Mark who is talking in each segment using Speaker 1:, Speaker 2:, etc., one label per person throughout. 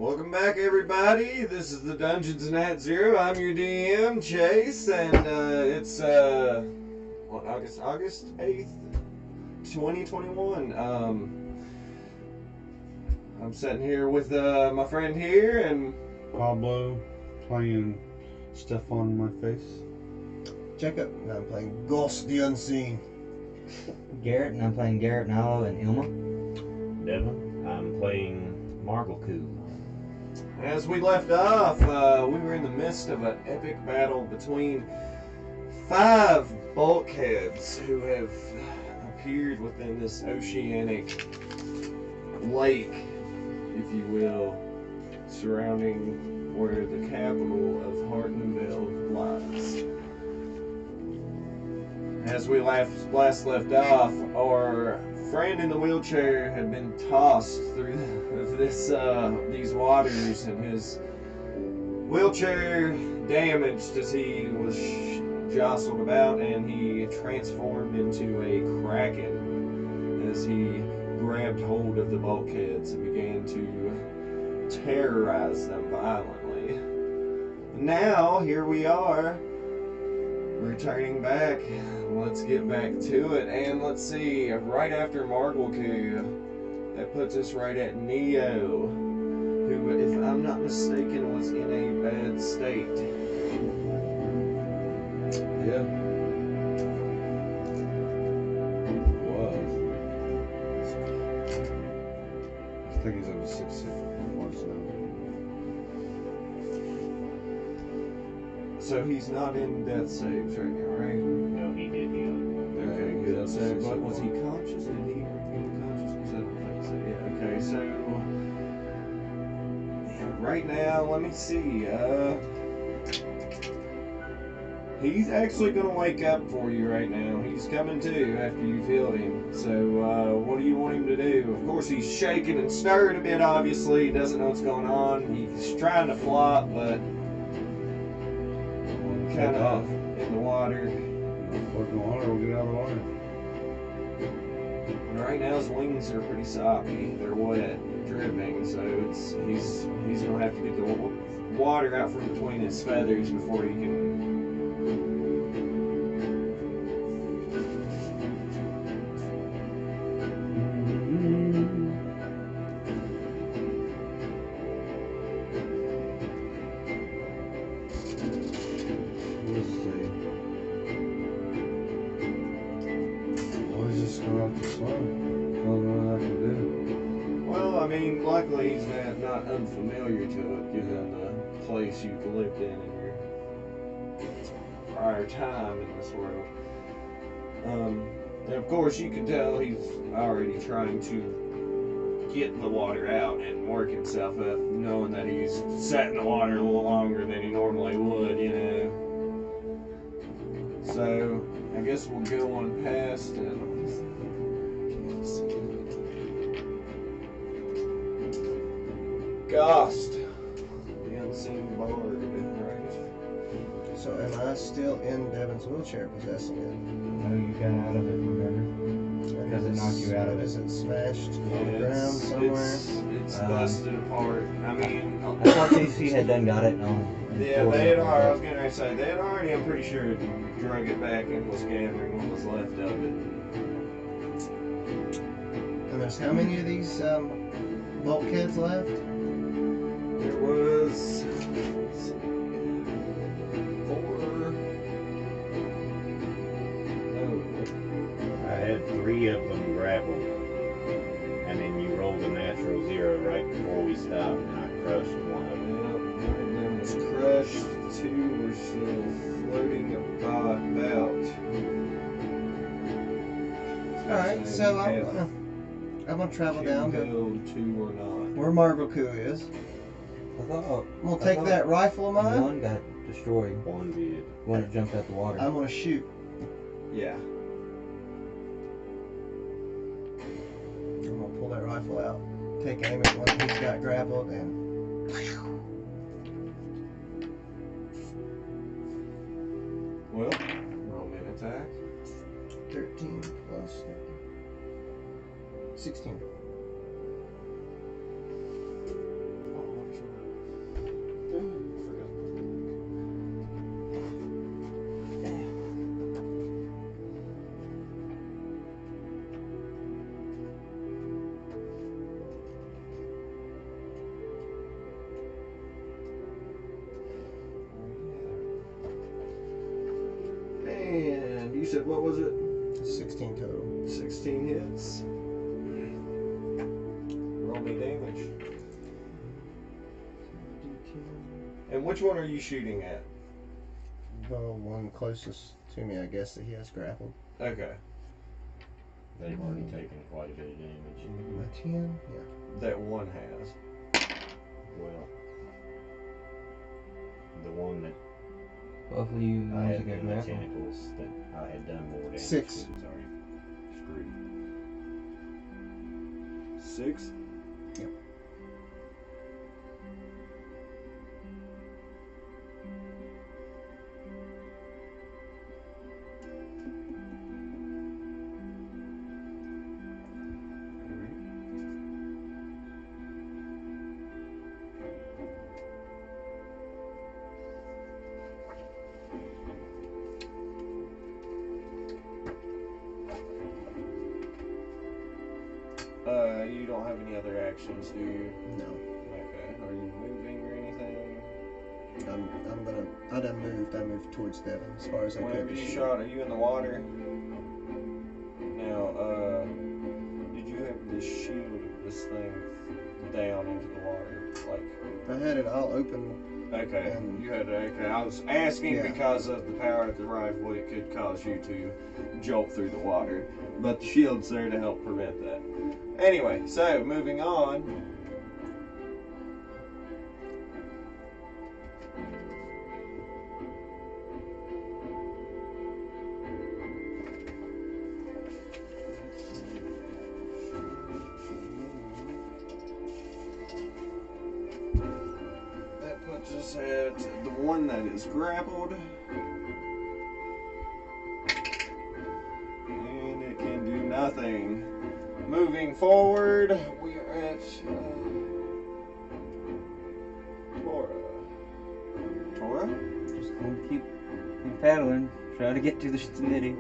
Speaker 1: Welcome back, everybody. This is the Dungeons and At Zero. I'm your DM, Chase, and it's August 8th, 2021. I'm sitting here with my friend here, and
Speaker 2: Pablo playing stuff on my face.
Speaker 3: Jacob, and I'm playing Ghost the Unseen.
Speaker 4: Garrett, and I'm playing Garrett, Nalo, and Ilma.
Speaker 5: Devin, I'm playing Margleku.
Speaker 1: as we left off, we were in the midst of an epic battle between 5 bulkheads who have appeared within this oceanic lake, if you will, surrounding where the capital of Hartenville lies. As we last left off, our friend in the wheelchair had been tossed through these waters, and his wheelchair damaged as he was jostled about, and he transformed into a kraken as he grabbed hold of the bulkheads and began to terrorize them violently. Now, here we are, returning back. Let's get back to it, and let's see, right after Margleku, that puts us right at Neo, who, if I'm not mistaken, was in a bad state.
Speaker 2: Yeah. Was. I think he's on the 6th once now.
Speaker 1: So he's not in death saves right now, right?
Speaker 5: No, he did heal.
Speaker 1: Okay, good. So, but was he conscious? Did he regain consciousness? I don't think so. Yeah. Okay. So, right now, let me see. He's actually gonna wake up for you right now. He's coming to after you've healed him. So, what do you want him to do? Of course, he's shaking and stirring a bit. Obviously, he doesn't know what's going on. He's trying to flop, but kind of in the water.
Speaker 2: Fuck the water, we'll get out of the water.
Speaker 1: And right now his wings are pretty soppy. They're wet, dripping, so he's gonna have to get the water out from between his feathers before he can.
Speaker 2: Let's see. Always just go out to swim. I don't know what I can do.
Speaker 1: Well, I mean, luckily he's not unfamiliar to it, given the place you've lived in your prior time in this world. And of course, you can tell he's already trying to get the water out and work himself up, knowing that he's sat in the water a little longer than he normally would, you know. So, I guess we'll go on past and Ghost, the unseen bard, right?
Speaker 3: So am I still in Devin's wheelchair possessing
Speaker 4: No, you got out of it, remember?
Speaker 3: it?
Speaker 4: Because it knocked you out of it.
Speaker 3: Is it smashed on the
Speaker 1: Yeah,
Speaker 3: ground somewhere?
Speaker 1: It's busted apart. I mean,
Speaker 4: I thought JC had done got it on.
Speaker 1: yeah, they had already, I was going to say, they had already, I'm pretty sure, drug it back and was gathering what was left of it.
Speaker 3: And there's how many of these bulkheads left?
Speaker 1: There was 4.
Speaker 5: I had 3 of them grappled, and then you rolled a natural 0 right before we stopped, and I crushed one of them.
Speaker 1: One of them was crushed. 2 were still floating about.
Speaker 3: Alright, so I'm gonna travel down to
Speaker 1: 2 or not.
Speaker 3: where Margleku is.
Speaker 4: I thought
Speaker 3: I'm gonna take that rifle of mine.
Speaker 4: one got destroyed
Speaker 5: One did.
Speaker 4: when it jumped out the water.
Speaker 3: I'm gonna shoot.
Speaker 1: Yeah.
Speaker 3: I'm gonna pull that rifle out. Take aim at one he's got grappled and
Speaker 1: Well, roll me an attack.
Speaker 3: 13 plus 16.
Speaker 1: said, what was it?
Speaker 3: 16 total.
Speaker 1: 16 hits. Roll me damage. And which one are you shooting at?
Speaker 3: The one closest to me, I guess, that he has grappled.
Speaker 1: Okay.
Speaker 5: They've already taken quite a bit of damage.
Speaker 3: My 10? Yeah.
Speaker 1: That one has.
Speaker 5: Well, the one that
Speaker 4: Both of you
Speaker 5: I
Speaker 4: ones
Speaker 5: had
Speaker 4: that got
Speaker 5: in the
Speaker 4: grappled.
Speaker 5: tentacles that I had done more damage
Speaker 3: 6.
Speaker 5: to was already screwed.
Speaker 1: 6?
Speaker 3: Yep.
Speaker 1: You don't have any other actions, do you?
Speaker 3: No.
Speaker 1: Okay. Are you moving or anything?
Speaker 3: I done moved. I moved towards Devin as far as I could.
Speaker 1: Whenever
Speaker 3: to
Speaker 1: you
Speaker 3: shoot.
Speaker 1: shot, are you in the water? Now, did you have this shield, this thing, down into the water? Like,
Speaker 3: I had it all open.
Speaker 1: okay,
Speaker 3: And-
Speaker 1: you had okay. I was asking
Speaker 3: Yeah.
Speaker 1: because of the power of the rifle, it could cause you to jolt through the water, but the shield's there to help prevent that. Anyway, so moving on. That puts us at the one that is grappled. And it can do nothing. Moving forward, we are at Tora. Tora?
Speaker 4: Just gonna keep paddling. Try to get to the city.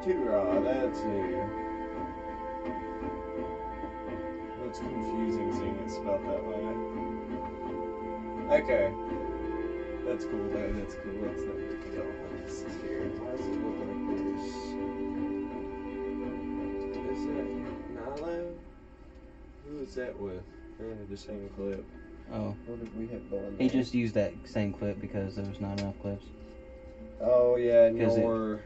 Speaker 1: Tora, that's who. It's confusing seeing it spelled that way. Okay. That's cool though, that's cool. That's not good to tell. This is here. Why does it look like there's... Is that Nilo? Who is that with? They're in the same clip.
Speaker 4: Oh,
Speaker 3: What did we have going
Speaker 4: he
Speaker 3: there?
Speaker 4: just used that same clip because there was not enough clips.
Speaker 1: Oh yeah, and
Speaker 4: 'Cause
Speaker 1: your...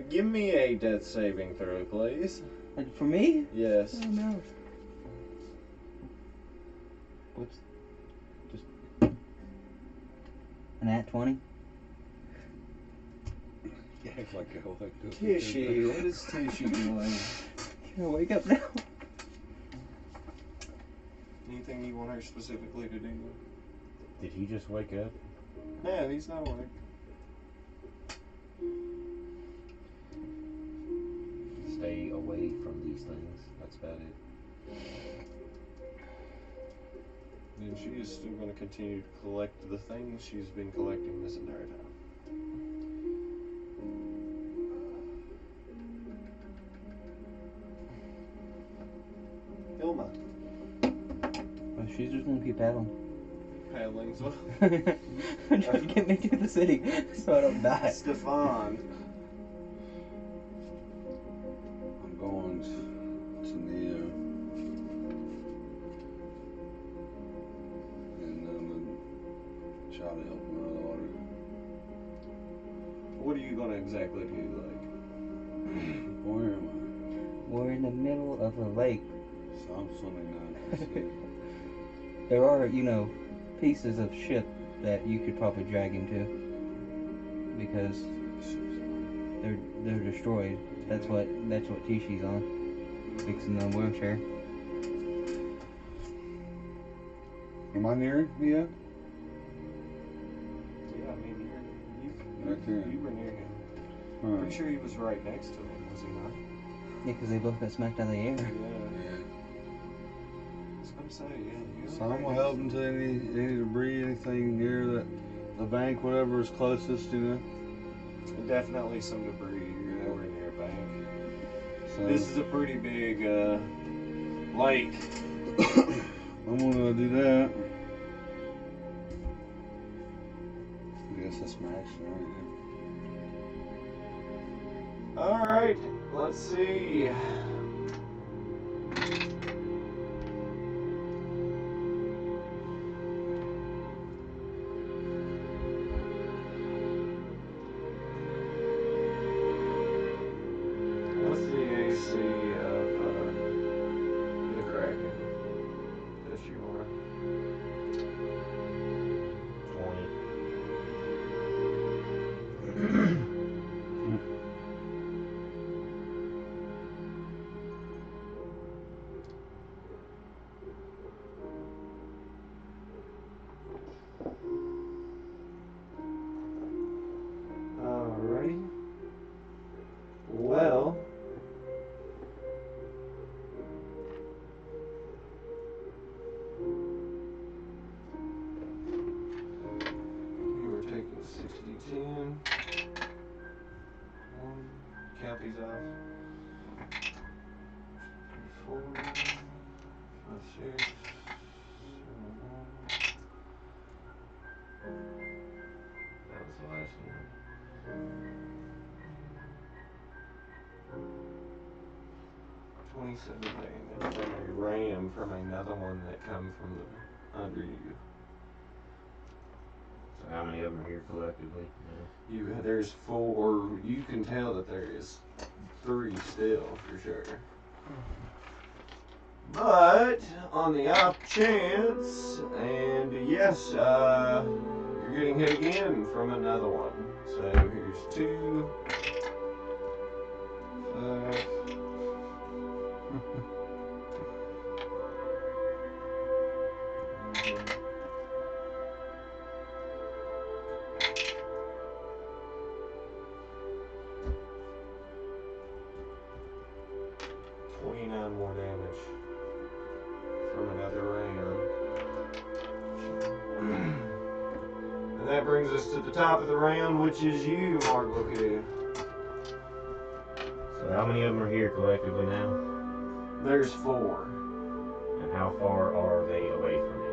Speaker 1: give me a death saving throw, please.
Speaker 4: For me?
Speaker 1: Yes.
Speaker 4: Oh no. What's just an at 20?
Speaker 2: Act like I like this.
Speaker 1: Tishy, what is Tishy doing?
Speaker 4: Can I wake up now?
Speaker 1: Anything you want her specifically to do?
Speaker 5: Did he just wake up?
Speaker 1: No, he's not awake.
Speaker 5: Stay away from these things. That's about it.
Speaker 1: And she is still going to continue to collect the things she's been collecting this entire time. Ilma.
Speaker 4: Oh, she's just gonna keep paddling.
Speaker 1: Paddling as well.
Speaker 4: Trying to get me to the city so I don't die.
Speaker 1: Stefan.
Speaker 2: I'm going to Neo. And I'm gonna try to help him out of the water.
Speaker 1: What are you going to exactly do? Like,
Speaker 2: Where am
Speaker 4: We're in the middle of a lake.
Speaker 2: I? So I'm swimming now. That's it.
Speaker 4: There are, pieces of ship that you could probably drag him to because they're destroyed. That's what Tishi's on, fixing the wheelchair.
Speaker 2: Am I near him yet?
Speaker 1: yeah, I mean,
Speaker 2: Right there.
Speaker 1: you were near him.
Speaker 2: Huh.
Speaker 1: Pretty sure he was right next to him, was he not?
Speaker 4: Yeah, because they both got smacked out of the air.
Speaker 1: Yeah.
Speaker 2: Yeah.
Speaker 1: I was going to say, yeah. You
Speaker 2: So
Speaker 1: were
Speaker 2: I'm
Speaker 1: right
Speaker 2: gonna
Speaker 1: next
Speaker 2: help him to any debris, anything near the bank, whatever is closest,
Speaker 1: Definitely some debris. You're nowhere near a bank.
Speaker 2: So
Speaker 1: This is a pretty big lake.
Speaker 2: I'm gonna do that. I guess guess that's my action right
Speaker 1: Alright, let's see. What's the AC of the kraken that you are?
Speaker 5: 20.
Speaker 1: Alrighty. Well, you were taking 60, 10. One, count these off. 4, 5, 6, 7. That was the last one. 27 damage from a ram from another one that come from the under you.
Speaker 5: So how many of them are here collectively?
Speaker 1: There's 4. You can tell that there is 3 still for sure. But on the off chance, and yes, you're getting hit again from another one. So here's 2, 5. 29 more damage from another round. And that brings us to the top of the round, which is you, Mark Luku.
Speaker 5: So how many of them are here collectively now?
Speaker 1: There's 4.
Speaker 5: And how far are they away from me?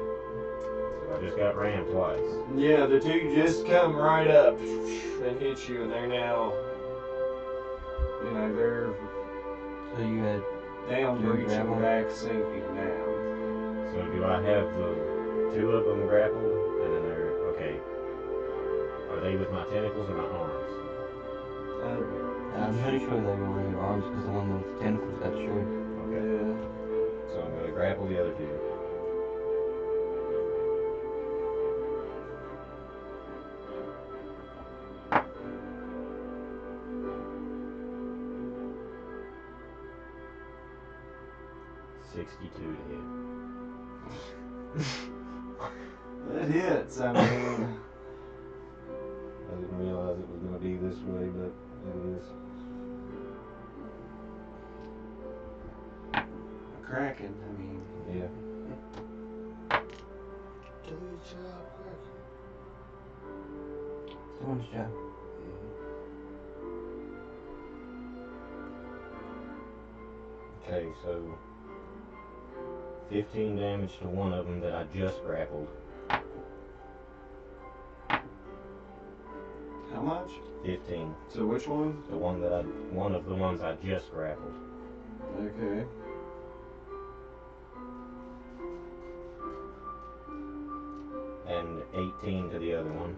Speaker 5: So I just got rammed twice.
Speaker 1: Yeah, the 2 just come right up and hit you, and they're now, they're
Speaker 4: So you had
Speaker 1: down,
Speaker 4: You're
Speaker 1: breaching
Speaker 4: grappling?
Speaker 1: back, sinking down.
Speaker 5: So do I have the 2 of them grappled? And then they're, okay. Are they with my tentacles or my arms?
Speaker 4: I'm pretty sure they were with your arms because the one with the tentacles got destroyed.
Speaker 5: Okay.
Speaker 1: Yeah.
Speaker 5: So I'm going to grapple the other 2. $62 to hit.
Speaker 1: That hits, I mean.
Speaker 5: I didn't realize it was going to be this way, but it is.
Speaker 1: A kraken, I mean.
Speaker 5: Yeah.
Speaker 2: Do your job, Kraken.
Speaker 4: Doing his job.
Speaker 5: Okay, so 15 damage to one of them that I just grappled.
Speaker 1: How much?
Speaker 5: 15.
Speaker 1: So which one?
Speaker 5: One of the ones I just grappled.
Speaker 1: Okay.
Speaker 5: And 18 to the other one.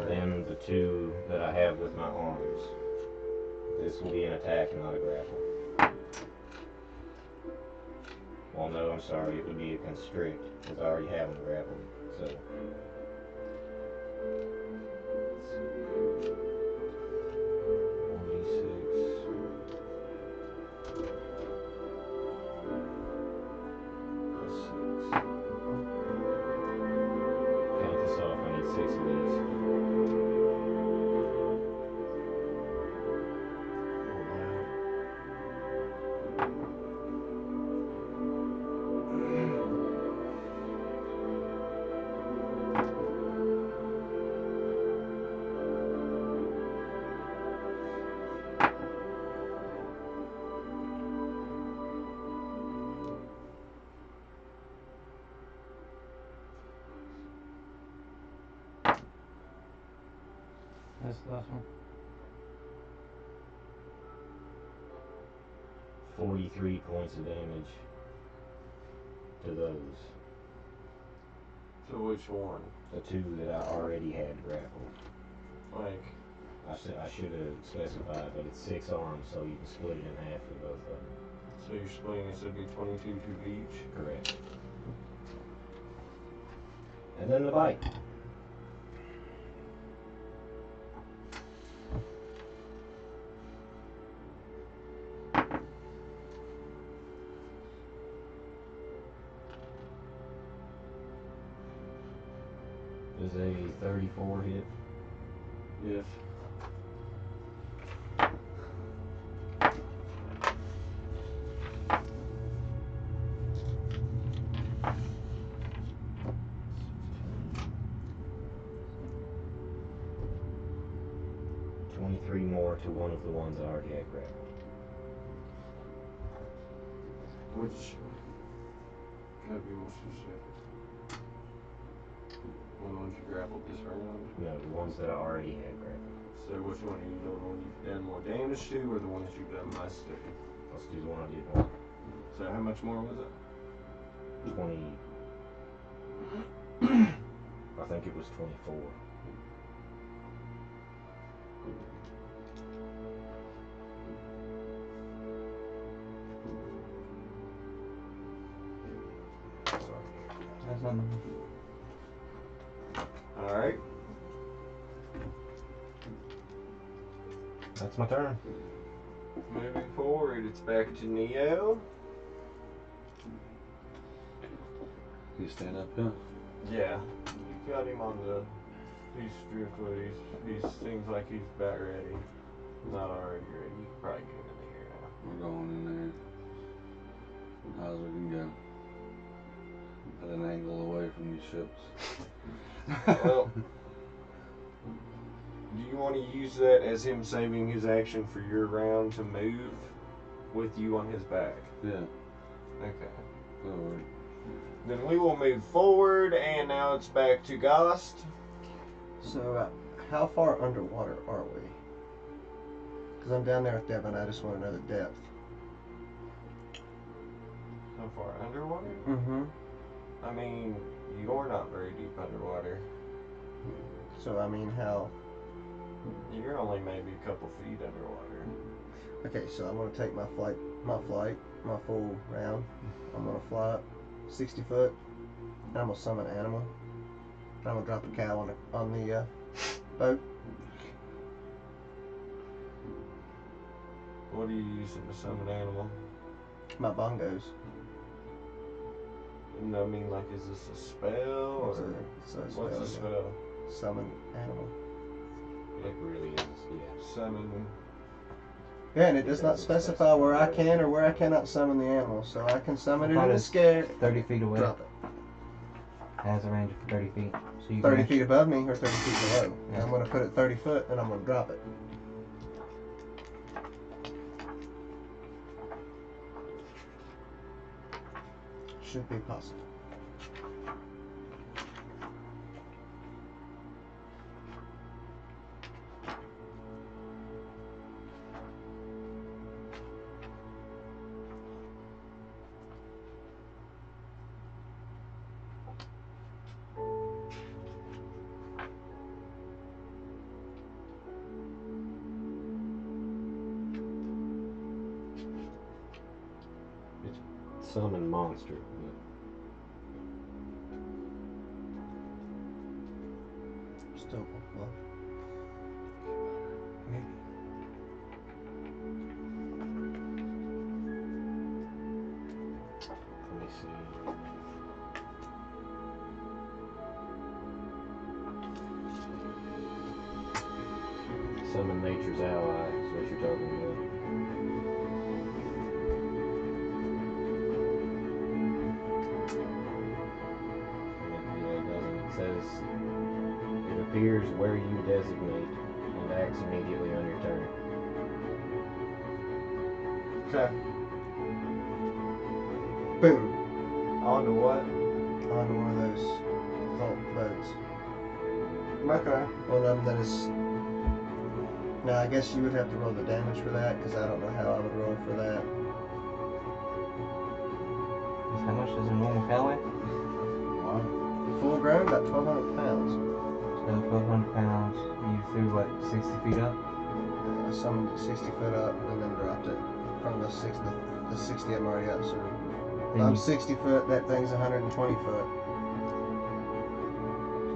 Speaker 5: Then the 2 that I have with my arms. This will be an attack and not a grapple. Well, no, I'm sorry. It would be a constrict because I already have them grappled. So. Count this off. I need 6 of these.
Speaker 2: the last one?
Speaker 5: 43 points of damage to those.
Speaker 1: So which one?
Speaker 5: The two that I already had grappled.
Speaker 1: Like,
Speaker 5: I should have specified, but it's 6 arms, so you can split it in half for both of them.
Speaker 1: so you're splitting it, so it'd be 22 to each.
Speaker 5: Correct. And then the bite. Is a 34 hit?
Speaker 1: Yes.
Speaker 5: Three more to one of the ones I already had grappled.
Speaker 1: Which, gotta be more specific. One ones you grappled this round.
Speaker 5: No, the ones that I already had grappled.
Speaker 1: So which one are you doing? The one you've done more damage to, or the ones you've done less to?
Speaker 5: Let's do the one I did more.
Speaker 1: So how much more was it?
Speaker 5: 20. I think it was 24.
Speaker 4: That's on
Speaker 1: Alright.
Speaker 5: That's my turn.
Speaker 1: Moving forward, it's back to Neo.
Speaker 2: You stand up, yeah?
Speaker 1: Yeah. You got him on the. He's driftwood. He seems like he's about ready. Not already ready. You can probably get him in the air now.
Speaker 2: We're going in there. How's we can go? At an angle away from these ships.
Speaker 1: Well, do you want to use that as him saving his action for your round to move with you on his back?
Speaker 2: Yeah.
Speaker 1: Okay.
Speaker 2: Forward.
Speaker 1: Then we will move forward, and now it's back to Ghost.
Speaker 3: So, how far underwater are we? Because I'm down there with Devin, I just want to know the depth.
Speaker 1: How far underwater?
Speaker 3: Mm-hmm.
Speaker 1: I mean, you're not very deep underwater.
Speaker 3: So, I mean, how...
Speaker 1: You're only maybe a couple feet underwater.
Speaker 3: Okay, so I'm going to take my full round. I'm going to fly up 60 foot, and I'm going to summon an animal. I'm going to drop a cow on the boat.
Speaker 1: What are you using to summon animal?
Speaker 3: My bongos.
Speaker 1: No, I mean, like, is this a spell, or
Speaker 3: It's a spell,
Speaker 1: what's a
Speaker 3: yeah.
Speaker 1: spell?
Speaker 3: Summon animal.
Speaker 5: It really is, yeah.
Speaker 1: Summon.
Speaker 3: Yeah, and it does not specify where I can or where I cannot summon the animal. So I can summon it in the scare.
Speaker 4: 30 feet away.
Speaker 3: Drop it.
Speaker 4: Has a range of 30 feet. So you
Speaker 3: 30
Speaker 4: can
Speaker 3: feet above me or 30 feet below. And
Speaker 4: Yeah.
Speaker 3: I'm going to put it 30 foot and I'm going to drop it. Should be possible.
Speaker 5: Summon monster.
Speaker 3: Still above.
Speaker 5: Let me see. Summon nature's ally is what you're talking about. Yeah, it doesn't. It says it appears where you designate and acts immediately on your turn.
Speaker 1: Okay.
Speaker 3: Boom.
Speaker 1: On to what?
Speaker 3: On one of those vault boats.
Speaker 1: Okay.
Speaker 3: One of them that is Now, I guess you would have to roll the damage for that, because I don't know how I would roll for that.
Speaker 4: How much does a normal cow weigh?
Speaker 2: What?
Speaker 3: Full grown, about 1,200 pounds.
Speaker 4: So 1,200 pounds. You threw what, 60 feet up?
Speaker 3: I summoned it 60 foot up and then dropped it from the 60 I'm already up. So if I'm 60 foot, that thing's 120 foot.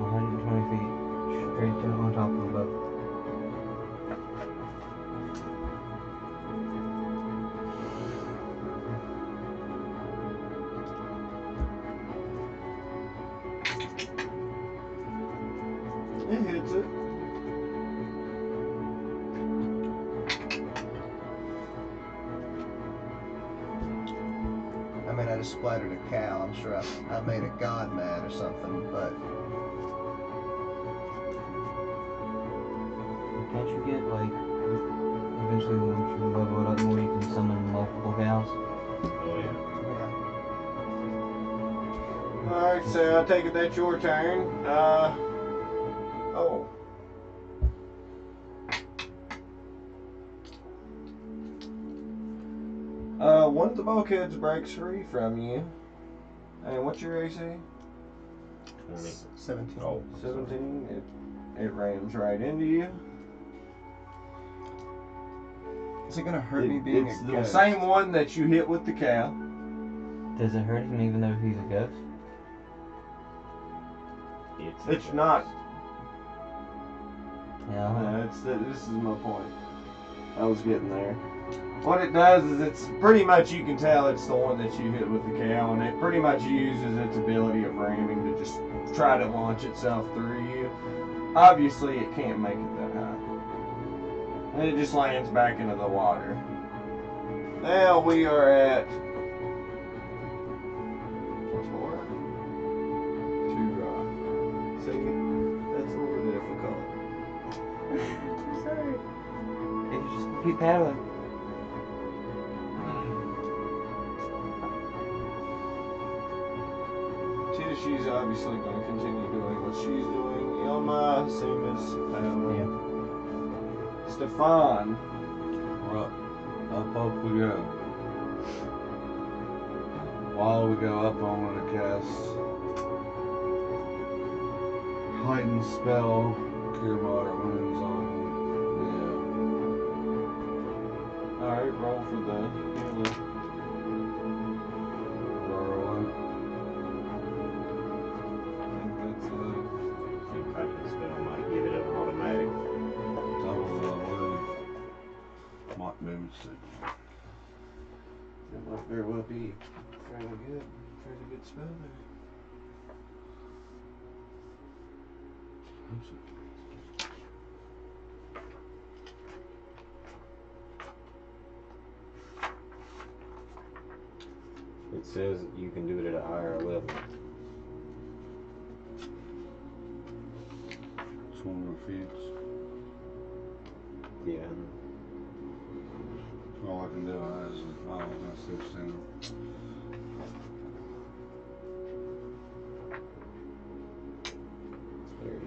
Speaker 4: 120 feet straight to on top of the boat.
Speaker 1: It hits it.
Speaker 3: I mean, I just splattered a cow. I'm sure I made a god mad or something, but
Speaker 4: Can't you get like eventually once you level it up more you can summon multiple cows?
Speaker 5: Oh yeah.
Speaker 3: yeah.
Speaker 1: Alright, so I take it that's your turn. Oh. One of the bulkheads breaks free from you. And what's your AC?
Speaker 5: 20.
Speaker 3: 17.
Speaker 5: Oh,
Speaker 1: 17. It rams right into you.
Speaker 3: Is it gonna hurt me being
Speaker 1: It's
Speaker 3: a
Speaker 1: the
Speaker 3: ghost?
Speaker 1: same one that you hit with the cow.
Speaker 4: Does it hurt him even though he's a ghost?
Speaker 1: It's not.
Speaker 4: Yeah.
Speaker 1: This is my point. I was getting there. What it does is it's pretty much, you can tell it's the one that you hit with the cow, and it pretty much uses its ability of ramming to just try to launch itself through you. Obviously, it can't make it that high. And it just lands back into the water. Now we are at 4 to see, that's a little difficult.
Speaker 4: I'm sorry. If you just keep paddling.
Speaker 1: She's obviously going to continue doing what she's doing. Yoma, same as
Speaker 4: Yeah.
Speaker 1: Stefan.
Speaker 2: We're up we go. While we go up, I'm gonna cast heightened spell, cure water wounds on
Speaker 1: Alright, roll for the healing.
Speaker 2: rolling.
Speaker 1: I think that's
Speaker 5: think Kraken spell might give it an automatic.
Speaker 2: Double wound. Mock movement.
Speaker 1: That might very well be fairly good spell there.
Speaker 5: It says you can do it at a higher level.
Speaker 2: 20 more feet.
Speaker 5: Yeah.
Speaker 2: All I can do is, that's 16.
Speaker 5: There it is.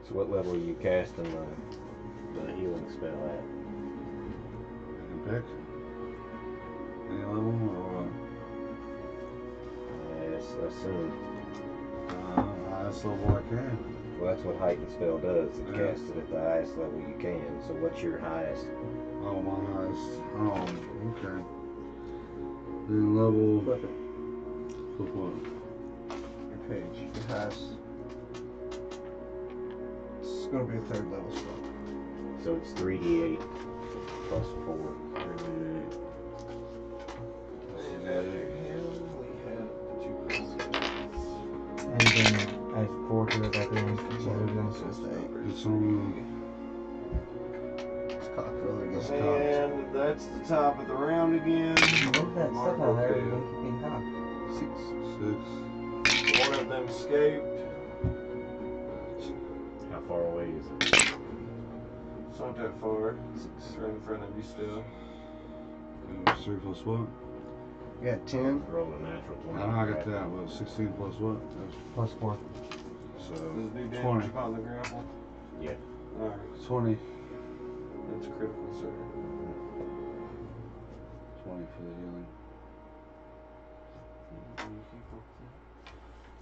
Speaker 5: So what level are you casting the healing spell at?
Speaker 2: You can pick any level or
Speaker 5: Yes, assume.
Speaker 2: highest level I can.
Speaker 5: Well, that's what heightened spell does. It
Speaker 2: Yeah.
Speaker 5: casts it at the highest level you can. So what's your highest?
Speaker 2: Oh, my highest. Oh, okay. Then level.
Speaker 3: Flip it.
Speaker 2: Flip what?
Speaker 3: Your page. It has. It's gonna be a 3rd level spell.
Speaker 5: So it's 3d8 plus 4.
Speaker 1: And after him, we have the 2 classes.
Speaker 4: And then add 4 to it at the end.
Speaker 3: It's just 8.
Speaker 2: It's on.
Speaker 3: It's cocked roller against cocked.
Speaker 1: And that's the top of the round again.
Speaker 4: Move that stuff out there, you're gonna keep getting caught.
Speaker 3: 6.
Speaker 2: 6.
Speaker 1: One of them escaped.
Speaker 5: How far away is it?
Speaker 1: It's not that far. It's right in front of you still.
Speaker 2: It was 3 plus what?
Speaker 3: You got 10
Speaker 5: Roll a natural 20.
Speaker 2: I got that. Well, 16 plus what? That's,
Speaker 4: Plus 4.
Speaker 2: so
Speaker 1: Does it do damage
Speaker 2: 20.
Speaker 1: upon the grapple?
Speaker 5: Yeah.
Speaker 1: Alright,
Speaker 2: 20.
Speaker 1: that's critical, sir.
Speaker 2: 20 for the healing.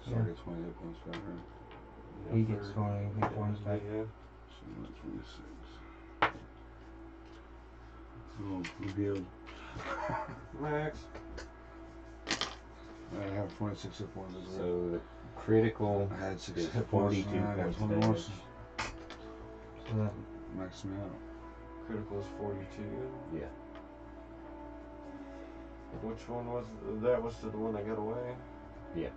Speaker 2: So
Speaker 4: Yeah.
Speaker 2: I get 20 hit points back, right?
Speaker 4: He gets 20 hit points back.
Speaker 1: Yeah.
Speaker 2: So I'm at 26. Oh, I'm healed.
Speaker 1: Max.
Speaker 2: I have 26 hit points as well.
Speaker 5: So the critical
Speaker 2: I had 6
Speaker 5: is
Speaker 2: hit points.
Speaker 5: 42
Speaker 2: I got
Speaker 5: points
Speaker 2: 20
Speaker 5: damage.
Speaker 2: more.
Speaker 4: So that
Speaker 2: Max me out.
Speaker 1: Critical is 42.
Speaker 5: Yeah.
Speaker 1: Which one was that? Was to the one that got away?
Speaker 5: Yeah.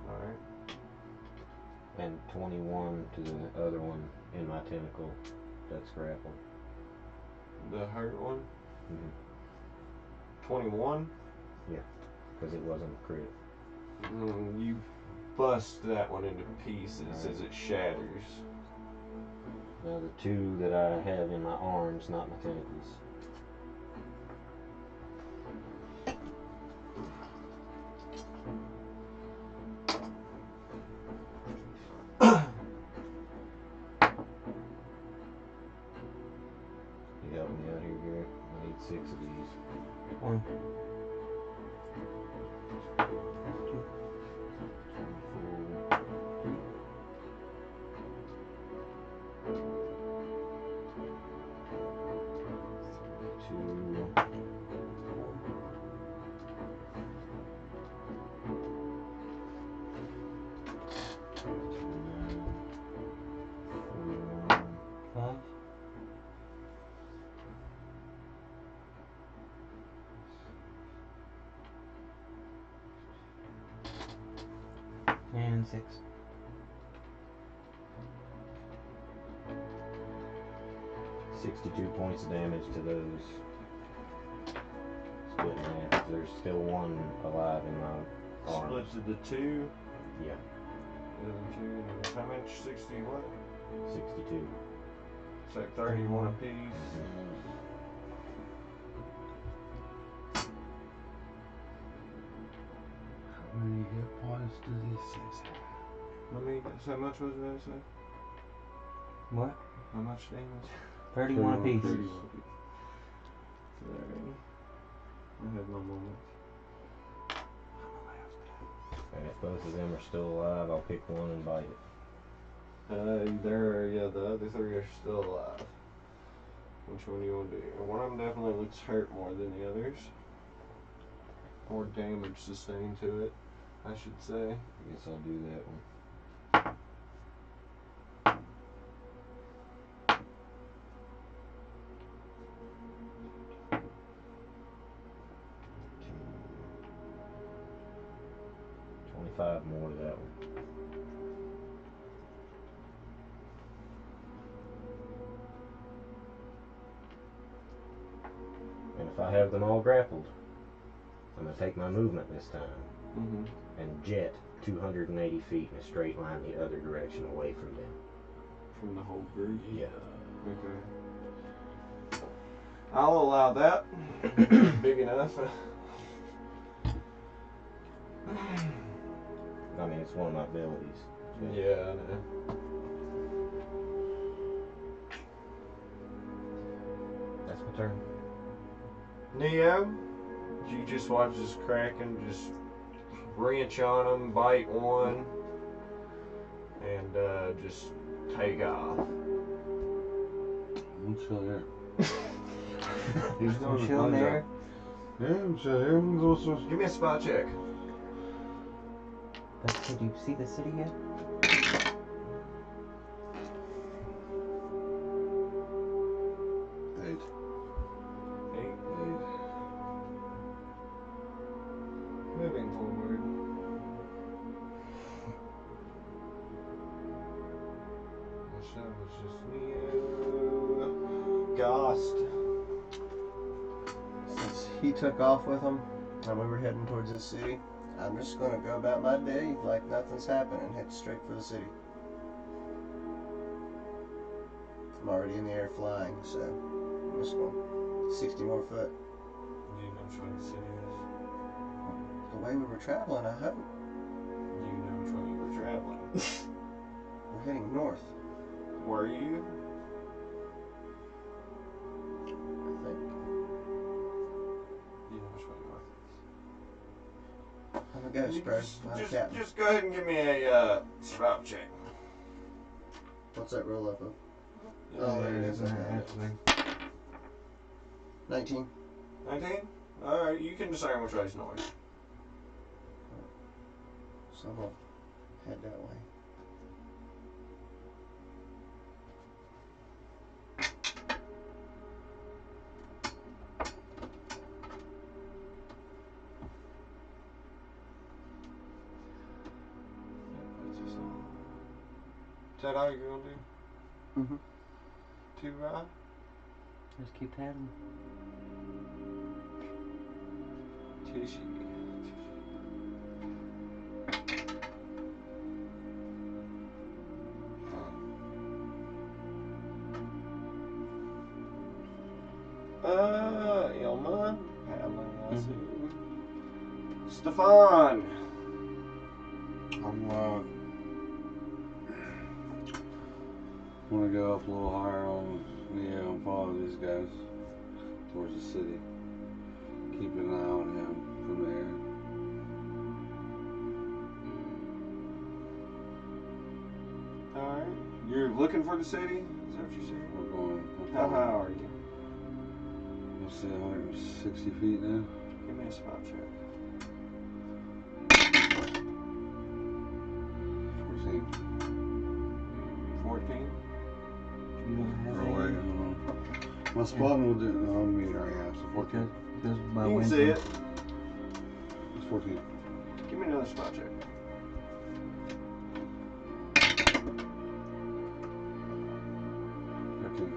Speaker 1: Alright.
Speaker 5: And 21 to the other one in my tentacle. That's grappled.
Speaker 1: The hurt one?
Speaker 5: Mm-hmm.
Speaker 1: 21?
Speaker 5: Because it wasn't a crit.
Speaker 1: You bust that one into pieces as it shatters.
Speaker 5: Now the 2 that I have in my arms, not my tentacles. You help me out here, Gary. I need 6 of these.
Speaker 4: 1. 5. And 6.
Speaker 5: 62 points of damage to those. Split in half. There's still 1 alive in my arm.
Speaker 1: Split to the 2.
Speaker 5: Yeah,
Speaker 1: The other 2. And how much? 60 what?
Speaker 5: 62.
Speaker 1: It's like 31 apiece.
Speaker 2: How many hit points does he say?
Speaker 1: Let me guess. How much was it I say?
Speaker 4: What?
Speaker 1: How much damage?
Speaker 4: 31 apiece.
Speaker 1: 31 apiece. Sorry. I had my moments.
Speaker 5: And if both of them are still alive, I'll pick one and bite it.
Speaker 1: The other 3 are still alive. Which one do you want to do? One of them definitely looks hurt more than the others. More damage sustained to it, I should say.
Speaker 5: I guess I'll do that one. $25 more to that one. And if I have them all grappled, I'm going to take my movement this time
Speaker 1: Mm-hmm.
Speaker 5: and jet 280 feet in a straight line the other direction away from them.
Speaker 1: From the whole group?
Speaker 5: Yeah.
Speaker 1: Okay. I'll allow that. Big enough.
Speaker 5: I mean, it's one of my abilities.
Speaker 1: Yeah, I know.
Speaker 5: That's my turn.
Speaker 1: Neo, you just watch this kraken just wrench on him, bite one, and just take off.
Speaker 2: I'm chill here.
Speaker 1: He's
Speaker 4: I'm chilling there.
Speaker 2: Yeah, I'm chill here.
Speaker 1: Give me a spot check.
Speaker 4: But did you see the city yet?
Speaker 2: 8.
Speaker 1: 8. Moving forward. That was just Neo. Ghost.
Speaker 3: Since he took off with them and we were heading towards the city, I'm just gonna go about my day like nothing's happened and head straight for the city. I'm already in the air flying, so I'm just going 60 more foot.
Speaker 1: Do you know which way the city is?
Speaker 3: The way we were traveling, I hope.
Speaker 1: Do you know which way you were traveling?
Speaker 3: We're heading north,
Speaker 1: Were you?
Speaker 3: I think.
Speaker 1: Do you know which way north
Speaker 3: I'm a ghost, bro. I'm a captain.
Speaker 1: Just go ahead and give me a survival check.
Speaker 3: What's that roll up of?
Speaker 1: Yeah,
Speaker 3: there it is.
Speaker 1: yeah,
Speaker 3: I got it. 19.
Speaker 1: 19? Alright, you can discern which way's north.
Speaker 3: So I'm gonna head that way.
Speaker 1: Is that all you're gonna do?
Speaker 3: Mm-hmm.
Speaker 1: 2 ride?
Speaker 4: Just keep paddling.
Speaker 1: Tishy. Ilma. Paddling, I see. Stefan.
Speaker 2: I'm gonna go up a little higher on and follow these guys towards the city. Keep an eye on him from there.
Speaker 1: Alright. You're looking for the city? Is that what you said?
Speaker 2: We're going.
Speaker 1: How high are you?
Speaker 2: We'll see 160 feet now.
Speaker 1: Give me a spot check.
Speaker 2: 14.
Speaker 1: 14?
Speaker 4: You don't have
Speaker 2: Or wait,
Speaker 4: any?
Speaker 2: hold on. My spotting will do. No, I'm meeting right now. So 14.
Speaker 4: Goes by
Speaker 1: You can
Speaker 4: wind
Speaker 1: see it.
Speaker 2: It's 14.
Speaker 1: Give me another spot check.
Speaker 2: 13.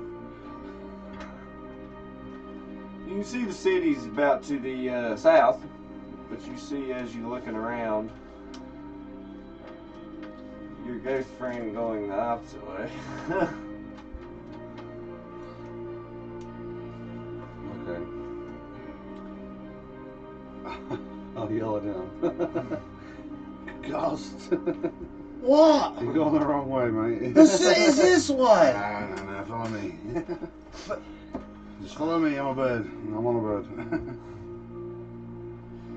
Speaker 1: You can see the city's about to the south, but you see as you're looking around, your ghost friend going the opposite way.
Speaker 2: Okay. I'll yell at him. Ghost.
Speaker 3: What?
Speaker 2: You're going the wrong way, mate.
Speaker 3: This is this way.
Speaker 2: Nah, follow me. Just follow me. I'm a bird. I'm on a bird.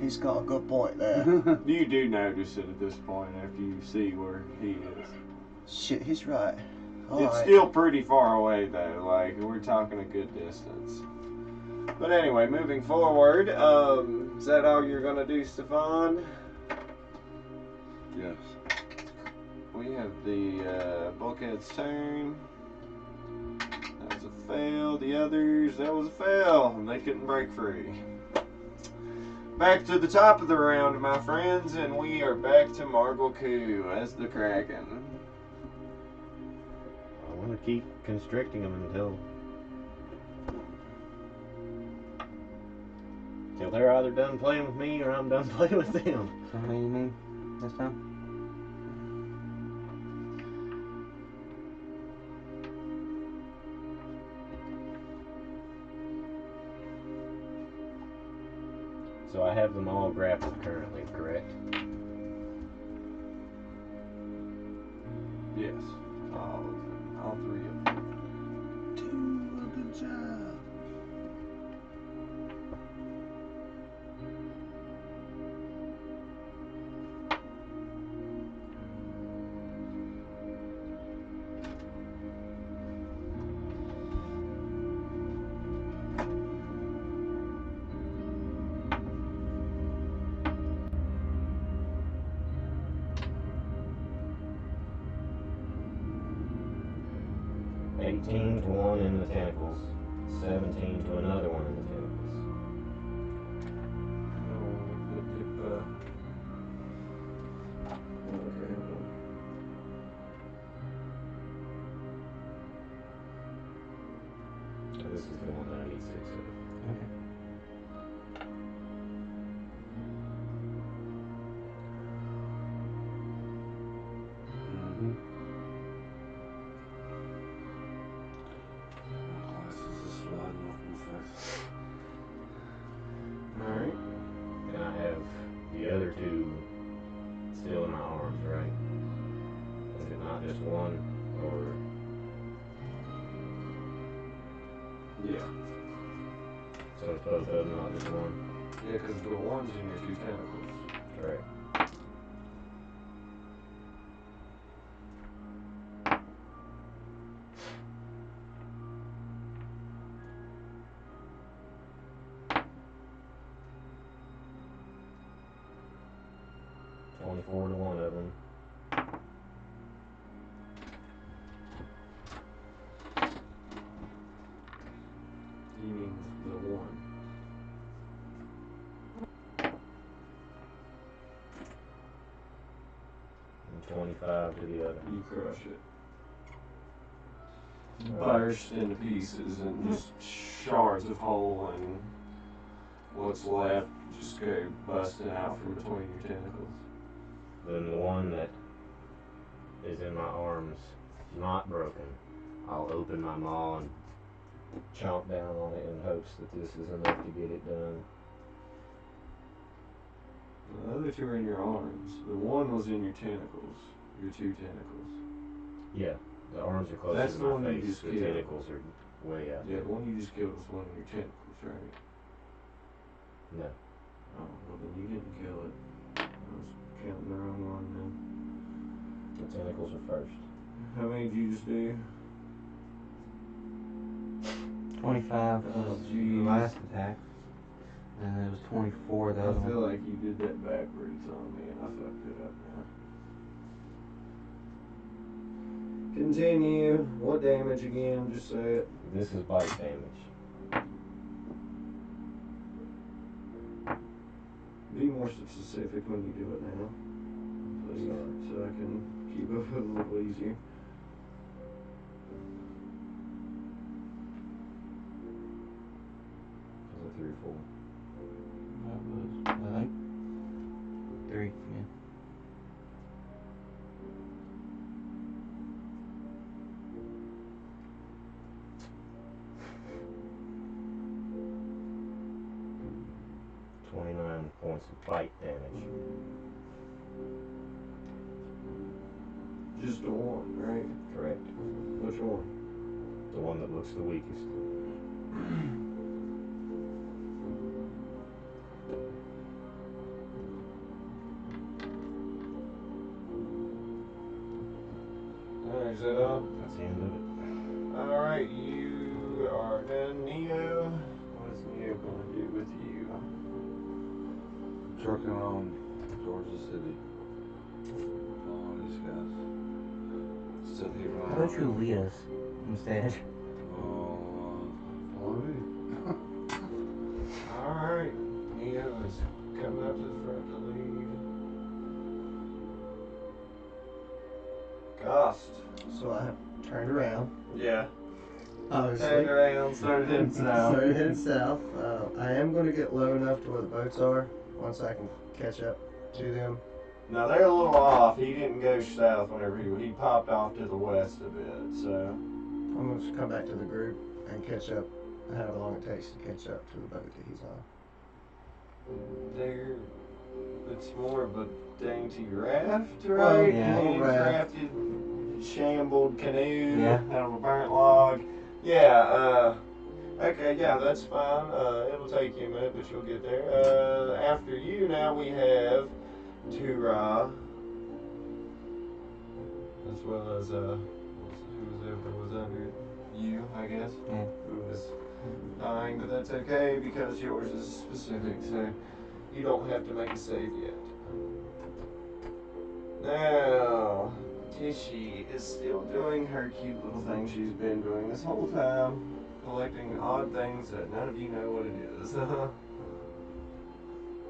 Speaker 3: He's got a good point there.
Speaker 1: You do notice it at this point after you see where he is.
Speaker 3: Shit, he's right. All
Speaker 1: It's
Speaker 3: right.
Speaker 1: still pretty far away though, like we're talking a good distance. But anyway, moving forward, is that all you're gonna do, Stefan?
Speaker 2: Yes.
Speaker 1: We have the bulkhead's turn. That was a fail. The others, that was a fail. And they couldn't break free. Back to the top of the round, my friends, and we are back to Margleku as the Kraken.
Speaker 5: I want to keep constricting them until they're either done playing with me or I'm done playing with them.
Speaker 4: So how do you mean this time?
Speaker 5: So I have them all grappled currently, correct?
Speaker 1: Yes, all of them, all 3 of them.
Speaker 2: Do a good job.
Speaker 5: $18 to one in the tentacles, 17 to another one in the tentacles. So this is the one that I need 6 of.
Speaker 4: Okay.
Speaker 5: So it's both of them, not just one.
Speaker 1: Yeah, because the one's in your two tentacles.
Speaker 5: Correct. $24 to one of them.
Speaker 1: You mean the one.
Speaker 5: And 25 to the other.
Speaker 1: You crush it. Burst into pieces and just shards of hole and what's left just go busting out from between your tentacles.
Speaker 5: Then the one that is in my arms, not broken, I'll open my maw and chomp down on it in hopes that this is enough to get it done.
Speaker 1: The other two are in your arms. The one was in your tentacles, your two tentacles.
Speaker 5: Yeah, the arms are closer
Speaker 1: That's
Speaker 5: to
Speaker 1: the one
Speaker 5: my
Speaker 1: you
Speaker 5: face.
Speaker 1: just
Speaker 5: The
Speaker 1: killed.
Speaker 5: tentacles are way out
Speaker 1: Yeah,
Speaker 5: there.
Speaker 1: the one you just killed was one in your tentacles, right?
Speaker 5: No.
Speaker 1: Oh, well then you didn't kill it. I was counting the wrong one then.
Speaker 5: The tentacles are first.
Speaker 1: How many did you just do?
Speaker 4: 25
Speaker 1: Oh,
Speaker 4: was the
Speaker 1: jeez.
Speaker 4: last attack. And it was 24 the
Speaker 1: I
Speaker 4: other
Speaker 1: feel
Speaker 4: one.
Speaker 1: like you did that backwards on me and I fucked it up now. Continue. What damage again? Just say it.
Speaker 5: This is bite damage.
Speaker 1: Be more specific when you do it now. Please. So I can keep up with it a little easier.
Speaker 5: Is it 3 or 4?
Speaker 4: That was, I think, 3, yeah.
Speaker 5: Points of bite damage.
Speaker 1: Just the one, right?
Speaker 5: Correct.
Speaker 1: Which one?
Speaker 5: The one that looks the weakest.
Speaker 1: Alright, is that all?
Speaker 5: That's the end of it.
Speaker 1: Alright, you are done, Neo. What is Neo gonna do with you?
Speaker 2: Trucking on towards the city. Following these guys. Still keeping an
Speaker 4: How
Speaker 2: eye
Speaker 4: about you
Speaker 2: on them.
Speaker 4: lead us instead?
Speaker 2: Oh, follow me.
Speaker 1: Alright, Neo is coming up to the front to lead. Ghost.
Speaker 3: So I have turned around.
Speaker 1: Yeah.
Speaker 3: Obviously.
Speaker 1: Turned around, started heading south.
Speaker 3: Started heading south. I am going to get low enough to where the boats are once I can catch up to them.
Speaker 1: Now they're a little off. He didn't go south whenever he popped off to the west a bit, so.
Speaker 3: I'm going to come back to the group and catch up, however long it takes to catch up to the boat that he's on.
Speaker 1: It's more of a dainty raft,
Speaker 3: Well,
Speaker 1: right?
Speaker 4: yeah.
Speaker 1: It's
Speaker 3: Raft.
Speaker 1: crafted, shambled canoe
Speaker 4: Yeah.
Speaker 1: out of a burnt log. Yeah, okay, yeah, that's fine. It'll take you a minute, but you'll get there. After you, now we have Tura, as well as, who was under you, I guess,
Speaker 4: Yeah.
Speaker 1: who was dying, but that's okay because yours is specific, so you don't have to make a save yet. Now, Tishy is still doing her cute little thing she's been doing this whole time, collecting odd things that none of you know what it is.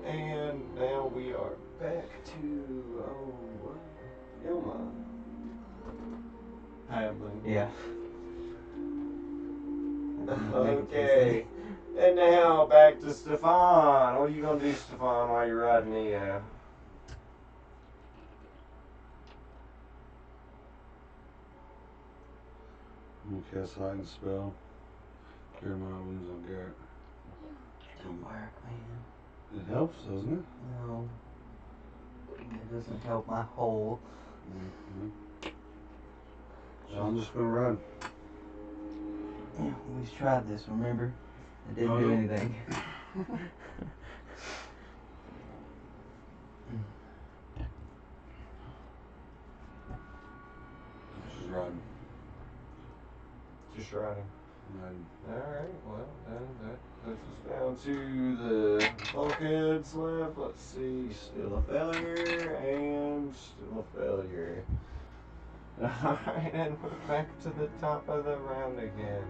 Speaker 1: And now we are back to, Ilma. Hadley.
Speaker 4: Yeah.
Speaker 1: Okay. And now back to Stefan. What are you gonna do, Stefan, while you're riding Neo?
Speaker 2: I'm gonna cast hiding spell. Cure my wounds on Garrett.
Speaker 4: Don't work, man.
Speaker 2: It helps, doesn't it?
Speaker 4: No. It doesn't help my whole.
Speaker 2: Mm-hmm. So I'm just gonna run.
Speaker 4: Yeah, we tried this, remember? It didn't do anything.
Speaker 2: Just riding.
Speaker 1: Just riding.
Speaker 2: Riding.
Speaker 1: Alright, well, then that puts us down to the bulkheads left. Let's see, still a failure, and still a failure. Alright, and we're back to the top of the round again.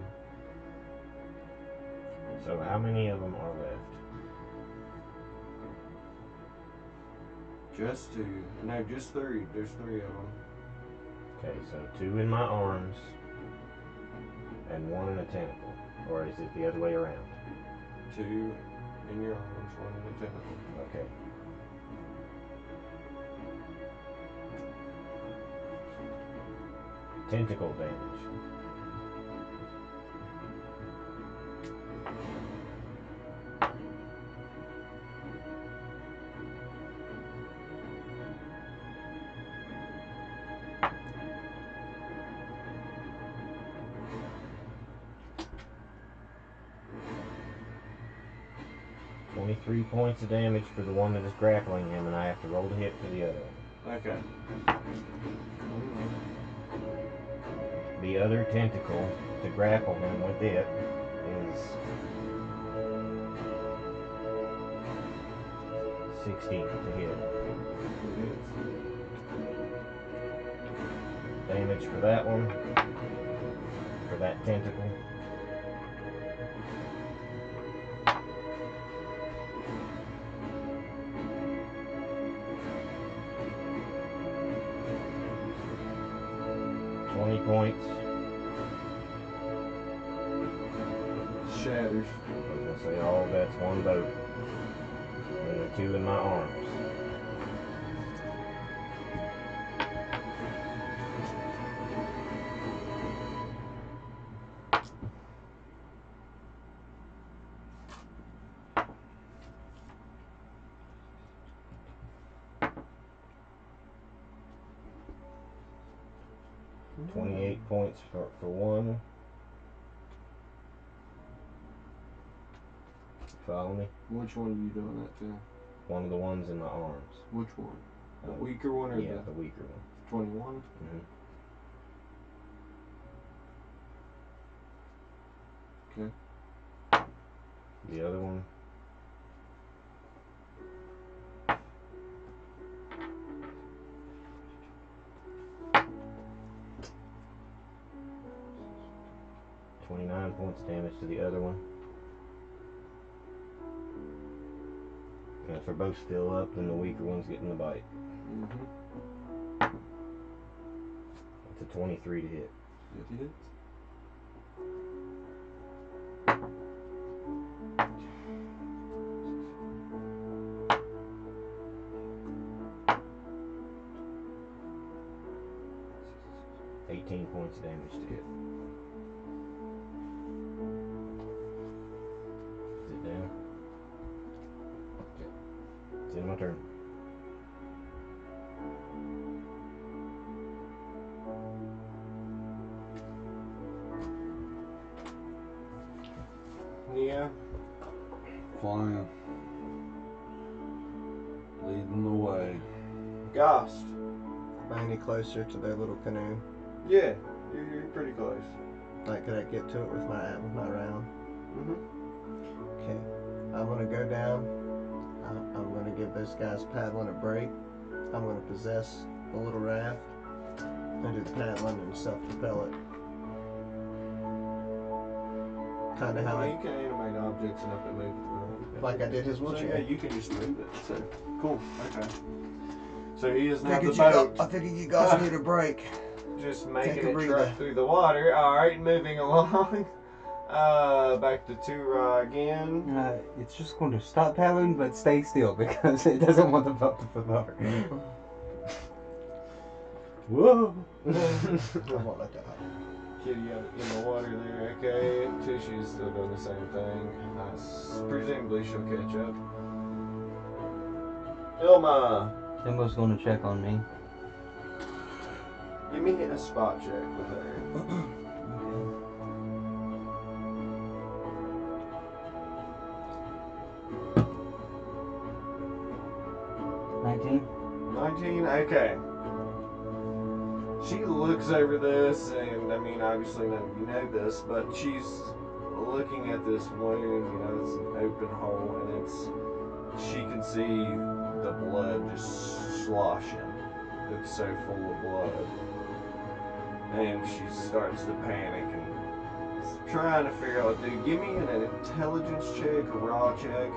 Speaker 5: So how many of them are left?
Speaker 1: Just two. No, just three. There's three of them.
Speaker 5: Okay, so 2 in my arms and 1 in a tentacle. Or is it the other way around?
Speaker 1: Two in your arms, one in the tentacle.
Speaker 5: Okay. Tentacle damage. Three points of damage for the one that is grappling him, and I have to roll to hit for the other one.
Speaker 1: Okay.
Speaker 5: The other tentacle to grapple him with it is 16 to hit. Damage for that one, for that tentacle. Points.
Speaker 1: Shatters.
Speaker 5: I was gonna say, oh, that's one boat. And the 2 in my arms. Mm. 28 points for one. Follow me?
Speaker 1: Which one are you doing that to?
Speaker 5: One of the ones in my arms.
Speaker 1: Which one? The weaker one or
Speaker 5: the weaker one?
Speaker 1: 21?
Speaker 5: Mm-hmm.
Speaker 1: Okay.
Speaker 5: The other one. $29 points damage to the other one. And if they're both still up, then the weaker one's getting the bite.
Speaker 1: Mm-hmm.
Speaker 5: It's a 23 to hit.
Speaker 1: It hits.
Speaker 5: Points of damage to hit. Is it down? Okay. It's in my turn.
Speaker 1: Yeah.
Speaker 2: Flying. Leading the way.
Speaker 1: Ghost.
Speaker 3: Am I any closer to their little canoe?
Speaker 1: Yeah, you're pretty close.
Speaker 3: Like, could I get to it with my round?
Speaker 1: Mm-hmm.
Speaker 3: Okay. I'm gonna go down. I'm gonna give those guys paddling a break. I'm gonna possess the little raft and do the paddling and self-propel it. Kind of how
Speaker 1: You can animate objects enough to move through.
Speaker 3: like I did his
Speaker 1: So
Speaker 3: wheelchair.
Speaker 1: yeah, you can just move it. So cool. Okay. So he is now the
Speaker 3: Figured
Speaker 1: boat.
Speaker 3: I figured you guys need a break.
Speaker 1: Just
Speaker 3: Take
Speaker 1: making
Speaker 3: a
Speaker 1: it
Speaker 3: breather.
Speaker 1: truck through the water. All right, moving along. Back to Tura again.
Speaker 4: It's just going to stop paddling, but stay still because it doesn't want the boat to flip over.
Speaker 5: Whoa!
Speaker 3: I won't let that happen.
Speaker 1: Kitty in the water there. Okay, Tishy's still doing the same thing. Presumably she'll catch up. Ilma,
Speaker 4: Simba's going to check on me.
Speaker 1: give me a spot check with her. 17, okay. She looks over this, and I mean, obviously none of you know this, but she's looking at this wound, you know, it's an open hole, and she can see the blood just sloshing. It's so full of blood. And she starts to panic and is trying to figure out what to do. Give me an intelligence check, a raw check.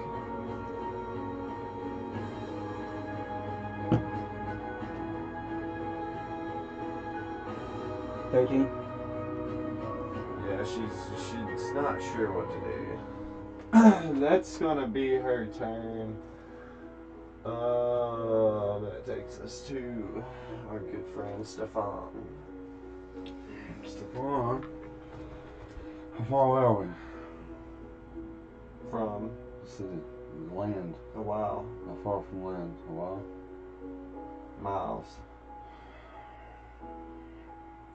Speaker 1: Yeah, she's not sure what to do. That's gonna be her turn. That takes us to our good friend Stefan.
Speaker 2: Stefan, how far away are we?
Speaker 1: From
Speaker 2: The city, the land.
Speaker 1: a while,
Speaker 2: How far from land? A while?
Speaker 1: miles.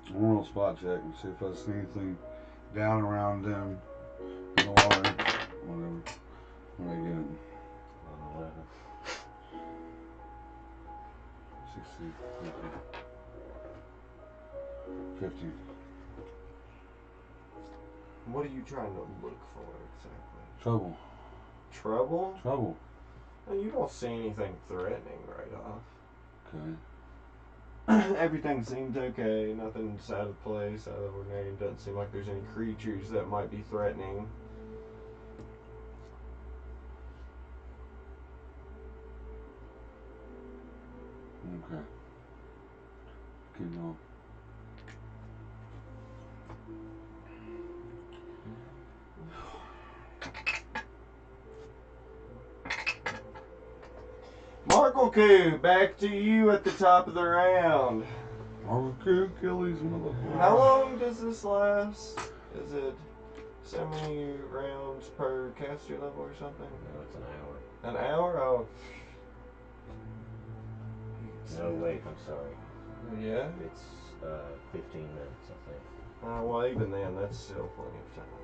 Speaker 2: I'm gonna roll spot check and see if I see anything down around them in the water. Whatever. What do I get?
Speaker 5: 11.
Speaker 2: 60, 50.
Speaker 1: What are you trying to look for exactly?
Speaker 2: Trouble.
Speaker 1: Trouble?
Speaker 2: Trouble.
Speaker 1: Well, you don't see anything threatening right off.
Speaker 2: Okay.
Speaker 1: Everything seems okay. Nothing's out of place, out of the ordinary. It doesn't seem like there's any creatures that might be threatening.
Speaker 2: Okay. Keep going.
Speaker 1: Markle back to you at the top of the round.
Speaker 2: Okay, kill these motherfuckers.
Speaker 1: How long does this last? Is it so many rounds per caster level or something?
Speaker 5: No, it's an hour.
Speaker 1: An hour? Oh.
Speaker 5: No, wait, I'm sorry.
Speaker 1: Yeah?
Speaker 5: It's 15 minutes, I think.
Speaker 1: Well, even then, that's still plenty of time.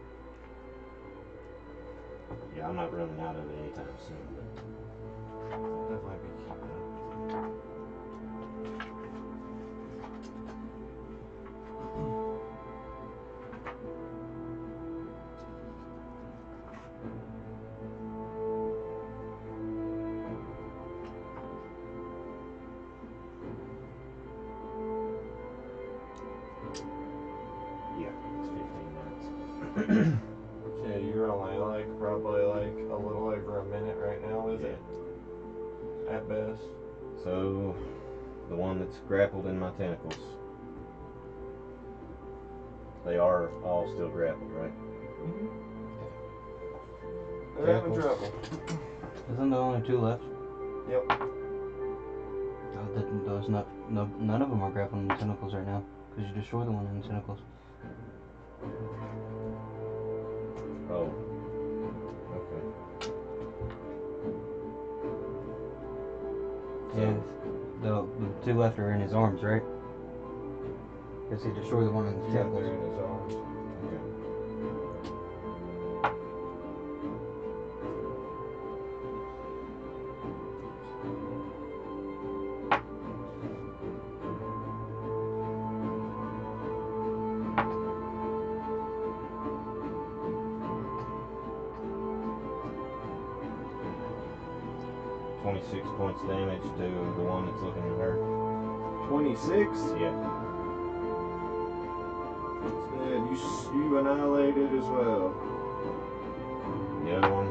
Speaker 5: Yeah, I'm not running out of it anytime soon, but
Speaker 1: I'll definitely be keeping up with
Speaker 5: yeah, it's 15 minutes.
Speaker 1: Yeah, you're only probably a little over a minute right now with it, at best.
Speaker 5: So, the one that's grappled in my tentacles. They are all still grappled, right?
Speaker 1: They're having
Speaker 5: Tentacles.
Speaker 1: trouble.
Speaker 4: Isn't there only 2 left?
Speaker 1: Yep.
Speaker 4: None of them are grappling the tentacles right now, because you destroyed the one in the tentacles.
Speaker 5: Oh. Okay.
Speaker 4: Yeah, the 2 left are in his arms, right? Because he destroyed the one in the
Speaker 1: Yeah,
Speaker 4: tentacles.
Speaker 1: they're in his arms.
Speaker 5: Okay. 26 points damage to the one that's looking at her.
Speaker 1: 26?
Speaker 5: Yeah.
Speaker 1: It's dead. You annihilated as well.
Speaker 5: The other one.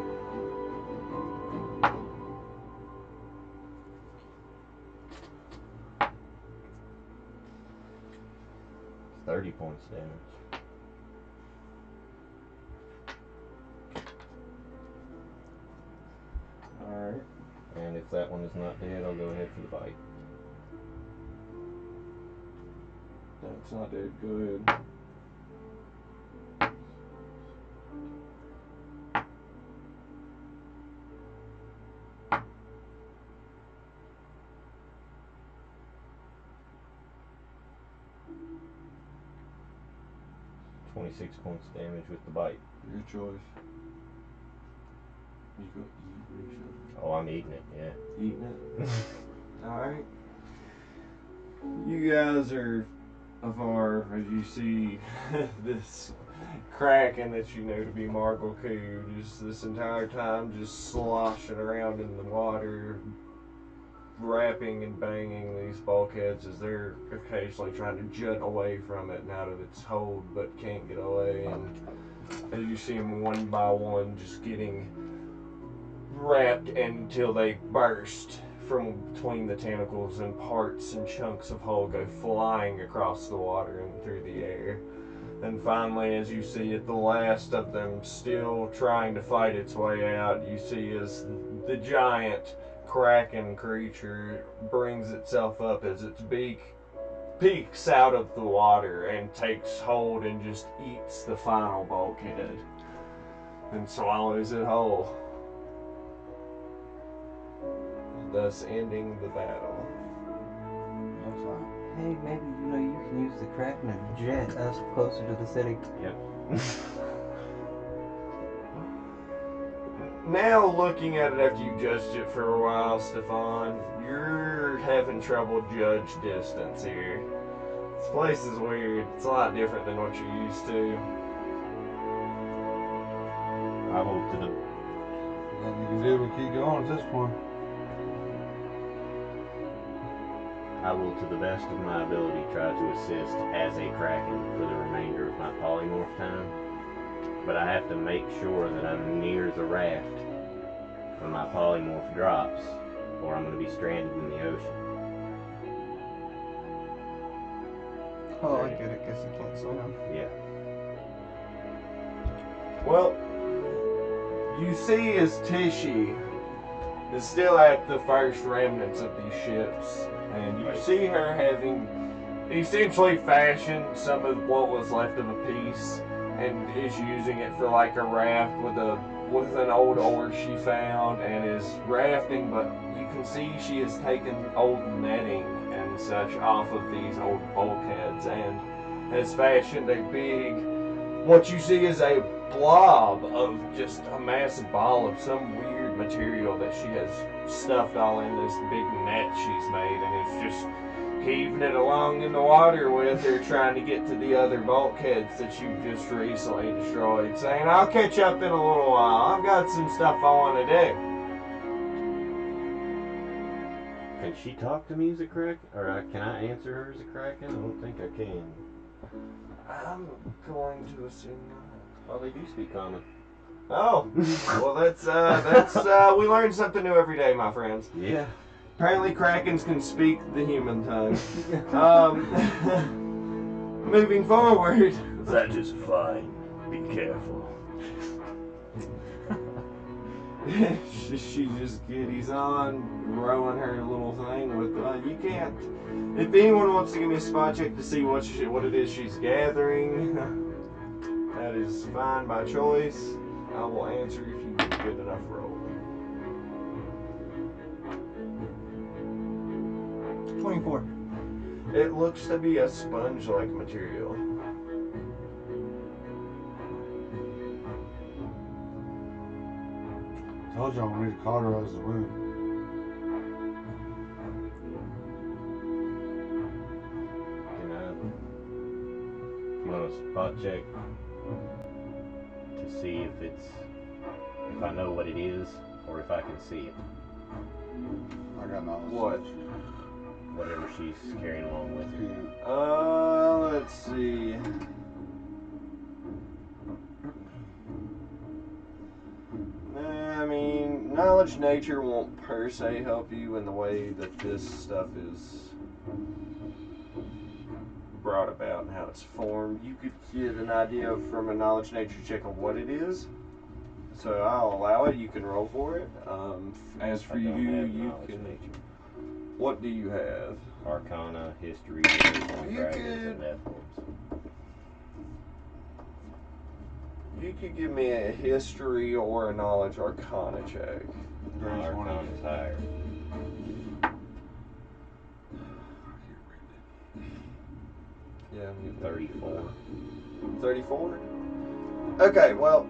Speaker 5: 30 points damage.
Speaker 1: Alright.
Speaker 5: And if that one is not dead, I'll go ahead for the bite.
Speaker 1: That's not dead. Go ahead.
Speaker 5: Twenty-six points damage with the bite.
Speaker 1: Your choice. You go eat or something.
Speaker 5: Oh, I'm eating it, yeah.
Speaker 1: Eating it? Alright. You guys are afar as you see this kraken that you know to be Marglecood just this entire time just sloshing around in the water, rapping and banging these bulkheads as they're occasionally trying to jut away from it and out of its hold but can't get away. And as you see them one by one just getting wrapped until they burst from between the tentacles, and parts and chunks of hull go flying across the water and through the air. And finally, as you see it, the last of them still trying to fight its way out, you see as the giant kraken creature brings itself up as its beak peeks out of the water and takes hold and just eats the final bulkhead and swallows it whole, thus ending the battle.
Speaker 2: That's fine.
Speaker 4: Hey, maybe you can use the kraken to jet us closer to the city.
Speaker 5: Yep.
Speaker 1: Now, looking at it after you've judged it for a while, Stefan, you're having trouble judge distance here. This place is weird. It's a lot different than what you're used to.
Speaker 5: I will to the
Speaker 2: Nothing you can do but keep going at this point.
Speaker 5: I will, to the best of my ability, try to assist as a kraken for the remainder of my polymorph time. But I have to make sure that I'm near the raft when my polymorph drops, or I'm going to be stranded in the ocean.
Speaker 3: Oh, I get it. Guess you can't swim.
Speaker 5: Yeah.
Speaker 1: Well, you see as Tishy is still at the first remnants of these ships, and you see her having essentially fashioned some of what was left of a piece and is using it for like a raft with an old oar she found and is rafting, but you can see she has taken old netting and such off of these old bulkheads and has fashioned a big, what you see is a blob of just a massive ball of some weird material that she has stuffed all in this big net she's made and is just heaving it along in the water with her, trying to get to the other bulkheads that you've just recently destroyed, saying, I'll catch up in a little while. I've got some stuff I want to do.
Speaker 5: Can she talk to me as a kraken? Or can I answer her as a kraken? I don't think I can.
Speaker 1: I'm going to assume not.
Speaker 5: Oh, they do speak common.
Speaker 1: Oh, well that's we learn something new every day, my friends.
Speaker 5: Yeah.
Speaker 1: Apparently krakens can speak the human tongue. Moving forward.
Speaker 5: That is fine. Be careful.
Speaker 1: she just giddies on, rowing her little thing with, you can't, if anyone wants to give me a spot check to see what it is she's gathering, that is fine by choice. I will answer if you get a good enough roll.
Speaker 3: 24.
Speaker 1: It looks to be a sponge-like material.
Speaker 2: Told y'all we need to cauterize the wound.
Speaker 5: Can I? You want a spot check to see if I know what it is, or if I can see it?
Speaker 2: I got knowledge.
Speaker 1: What?
Speaker 5: Whatever she's carrying along with her.
Speaker 1: Let's see. I mean, knowledge nature won't per se help you in the way that this stuff is brought about and how it's formed. You could get an idea from a knowledge nature check of what it is. So I'll allow it. You can roll for it. As for
Speaker 5: I don't
Speaker 1: you,
Speaker 5: have
Speaker 1: you
Speaker 5: knowledge
Speaker 1: can.
Speaker 5: nature.
Speaker 1: What do you have?
Speaker 5: Arcana, history,
Speaker 1: You
Speaker 5: dragons,
Speaker 1: could-
Speaker 5: and death orbs.
Speaker 1: You could give me a history or a knowledge arcana check.
Speaker 5: My Arcana's higher.
Speaker 1: Yeah,
Speaker 5: 34.
Speaker 1: 34? Okay, well,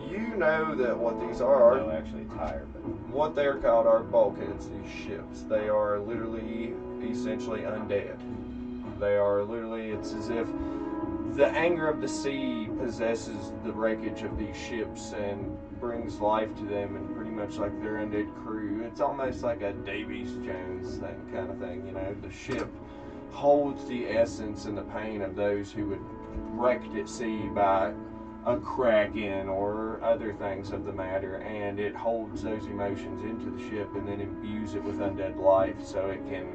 Speaker 1: you know that what these are.
Speaker 5: No, actually it's higher, but
Speaker 1: What they're called are bulkheads, these ships. They are literally essentially undead. They are literally, it's as if the anger of the sea possesses the wreckage of these ships and brings life to them, and pretty much like their undead crew. It's almost like a Davies Jones thing, kind of thing, you know. The ship holds the essence and the pain of those who would wrecked at sea by a kraken or other things of the matter, and it holds those emotions into the ship and then imbues it with undead life so it can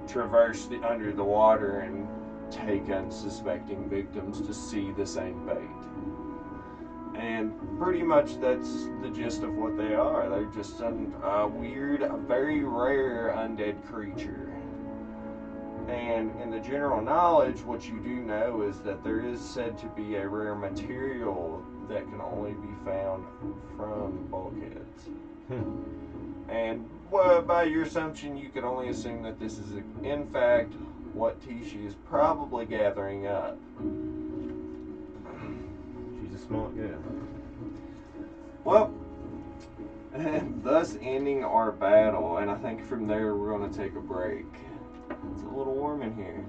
Speaker 1: traverse under the water and take unsuspecting victims to see the same fate. And pretty much that's the gist of what they are. They're just a weird, a very rare undead creature. And in the general knowledge, what you do know is that there is said to be a rare material that can only be found from bulkheads. And well, by your assumption, you can only assume that this is, in fact, what Tishi is probably gathering up.
Speaker 5: She's a smart girl.
Speaker 1: Well, and thus ending our battle, and I think from there we're going to take a break. It's a little warm in here.